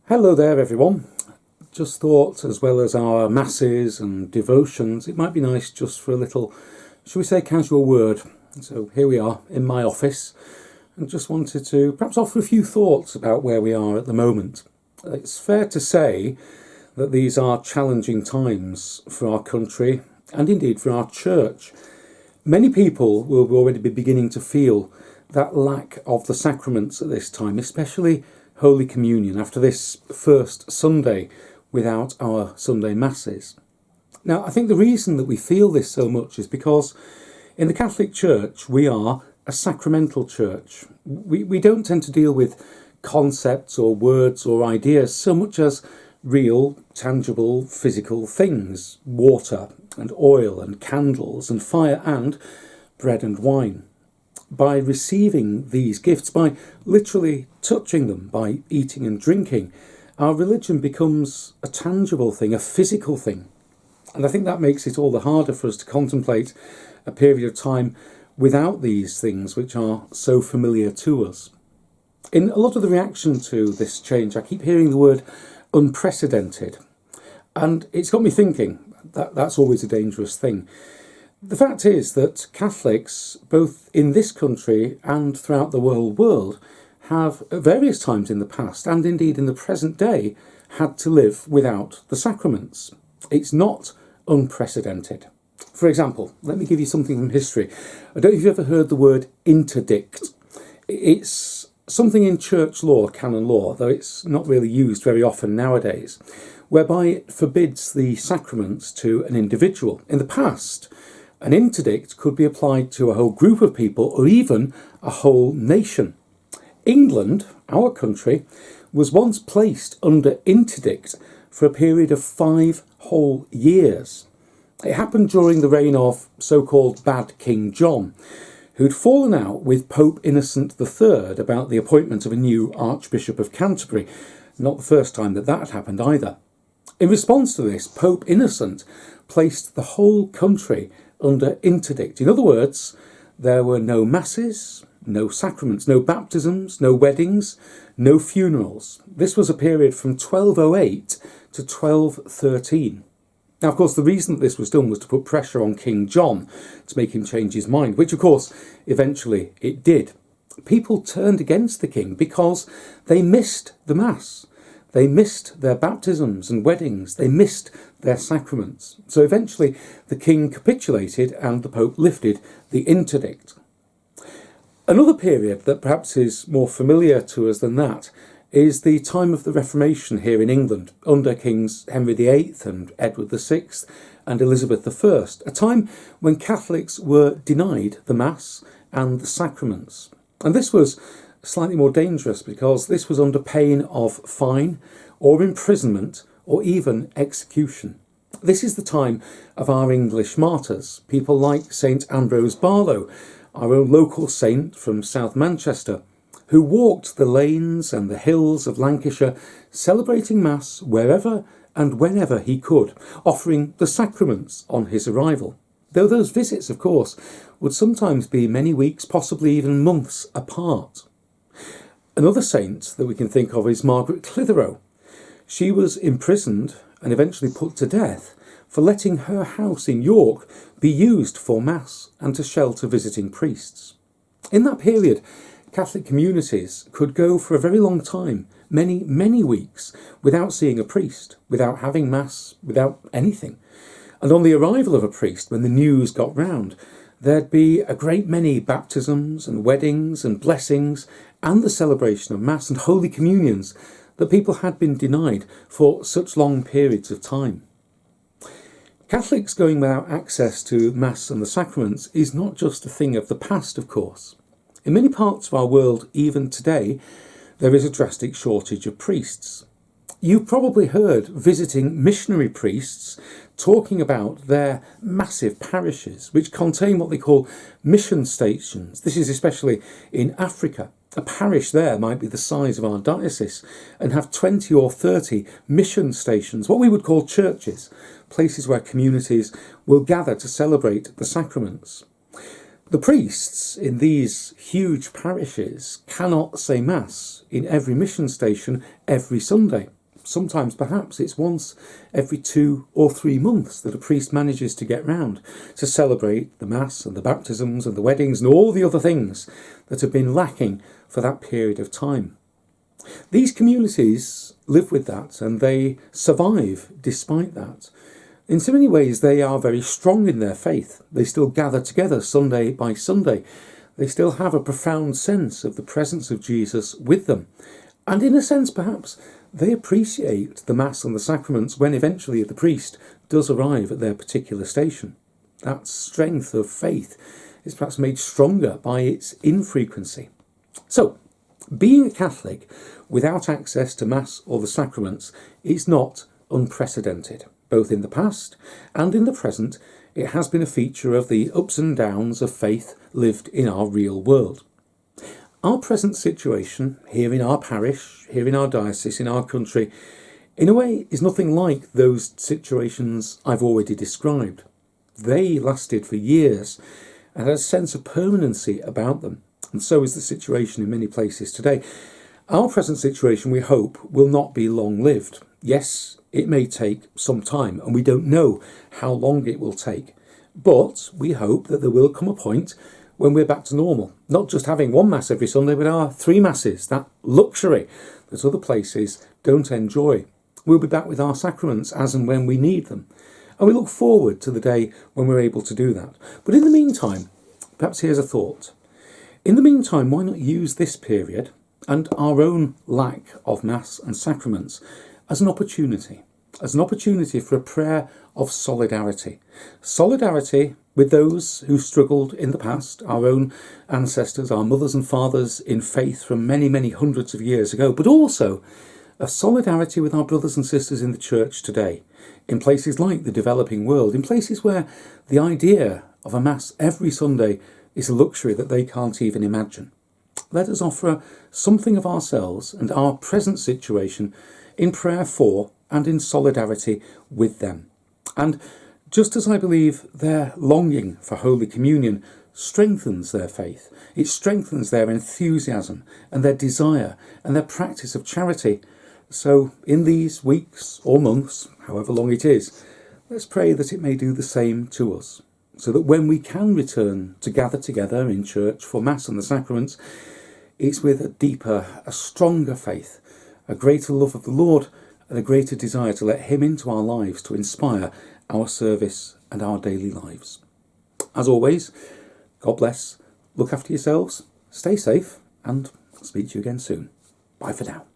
Hello there, everyone. Just thought, as well as our masses and devotions, it might be nice just for a little, shall we say, casual word. So here we are in my office, and just wanted to perhaps offer a few thoughts about where we are at the moment. It's fair to say that these are challenging times for our country and indeed for our church. Many people will already be beginning to feel that lack of the sacraments at this time, especially Holy Communion, after this first Sunday without our Sunday Masses. Now, I think the reason that we feel this so much is because in the Catholic Church we are a sacramental church. We don't tend to deal with concepts or words or ideas so much as real, tangible, physical things: water and oil and candles and fire and bread and wine. By receiving these gifts, by literally touching them, by eating and drinking, our religion becomes a tangible thing, a physical thing. And I think that makes it all the harder for us to contemplate a period of time without these things which are so familiar to us. In a lot of the reaction to this change, I keep hearing the word unprecedented. And it's got me thinking that that's always a dangerous thing. The fact is that Catholics, both in this country and throughout the world, have at various times in the past, and indeed in the present day, had to live without the sacraments. It's not unprecedented. For example, let me give you something from history. I don't know if you've ever heard the word interdict. It's something in church law, canon law, though it's not really used very often nowadays, whereby it forbids the sacraments to an individual. In the past, an interdict could be applied to a whole group of people or even a whole nation. England, our country, was once placed under interdict for a period of 5 whole years. It happened during the reign of so-called bad King John, who'd fallen out with Pope Innocent III about the appointment of a new Archbishop of Canterbury. Not the first time that had happened either. In response to this, Pope Innocent placed the whole country under interdict. In other words, there were no masses, no sacraments, no baptisms, no weddings, no funerals. This was a period from 1208 to 1213. Now, of course, the reason that this was done was to put pressure on King John to make him change his mind, which, of course, eventually it did. People turned against the king because they missed the Mass. They missed their baptisms and weddings. They missed their sacraments. So eventually the king capitulated and the Pope lifted the interdict. Another period that perhaps is more familiar to us than that is the time of the Reformation here in England, under Kings Henry VIII and Edward VI and Elizabeth I, a time when Catholics were denied the Mass and the sacraments. And this was slightly more dangerous because this was under pain of fine or imprisonment or even execution. This is the time of our English martyrs, people like St Ambrose Barlow, our own local saint from South Manchester, who walked the lanes and the hills of Lancashire, celebrating Mass wherever and whenever he could, offering the sacraments on his arrival. Though those visits, of course, would sometimes be many weeks, possibly even months apart. Another saint that we can think of is Margaret Clitheroe. She was imprisoned and eventually put to death for letting her house in York be used for Mass and to shelter visiting priests. In that period, Catholic communities could go for a very long time, many weeks, without seeing a priest, without having Mass, without anything. And on the arrival of a priest, when the news got round, there'd be a great many baptisms and weddings and blessings and the celebration of Mass and Holy Communions that people had been denied for such long periods of time. Catholics going without access to Mass and the sacraments is not just a thing of the past, of course. In many parts of our world, even today, there is a drastic shortage of priests. You've probably heard visiting missionary priests talking about their massive parishes, which contain what they call mission stations. This is especially in Africa. A parish there might be the size of our diocese and have 20 or 30 mission stations, what we would call churches, places where communities will gather to celebrate the sacraments. The priests in these huge parishes cannot say Mass in every mission station every Sunday. Sometimes perhaps it's once every 2 or 3 months that a priest manages to get round to celebrate the Mass and the baptisms and the weddings and all the other things that have been lacking for that period of time. These communities live with that and they survive despite that. In so many ways they are very strong in their faith. They still gather together Sunday by Sunday. They still have a profound sense of the presence of Jesus with them. And in a sense, perhaps, they appreciate the Mass and the sacraments when eventually the priest does arrive at their particular station. That strength of faith is perhaps made stronger by its infrequency. So, being a Catholic without access to Mass or the sacraments is not unprecedented. Both in the past and in the present, it has been a feature of the ups and downs of faith lived in our real world. Our present situation, here in our parish, here in our diocese, in our country, in a way is nothing like those situations I've already described. They lasted for years and had a sense of permanency about them, and so is the situation in many places today. Our present situation, we hope, will not be long-lived. Yes, it may take some time, and we don't know how long it will take, but we hope that there will come a point when we're back to normal, not just having one Mass every Sunday, but our 3 Masses, that luxury that other places don't enjoy. We'll be back with our sacraments as and when we need them. And we look forward to the day when we're able to do that. But in the meantime, perhaps here's a thought. In the meantime, why not use this period and our own lack of Mass and sacraments as an opportunity for a prayer of solidarity. Solidarity with those who struggled in the past, our own ancestors, our mothers and fathers in faith from many, many hundreds of years ago, but also a solidarity with our brothers and sisters in the church today, in places like the developing world, in places where the idea of a Mass every Sunday is a luxury that they can't even imagine. Let us offer something of ourselves and our present situation in prayer for and in solidarity with them. And just as I believe their longing for Holy Communion strengthens their faith, it strengthens their enthusiasm and their desire and their practice of charity. So in these weeks or months, however long it is, let's pray that it may do the same to us, so that when we can return to gather together in church for Mass and the sacraments, it's with a deeper, a stronger faith, a greater love of the Lord, and a greater desire to let Him into our lives to inspire our service and our daily lives. As always, God bless, look after yourselves, stay safe, and I'll speak to you again soon. Bye for now.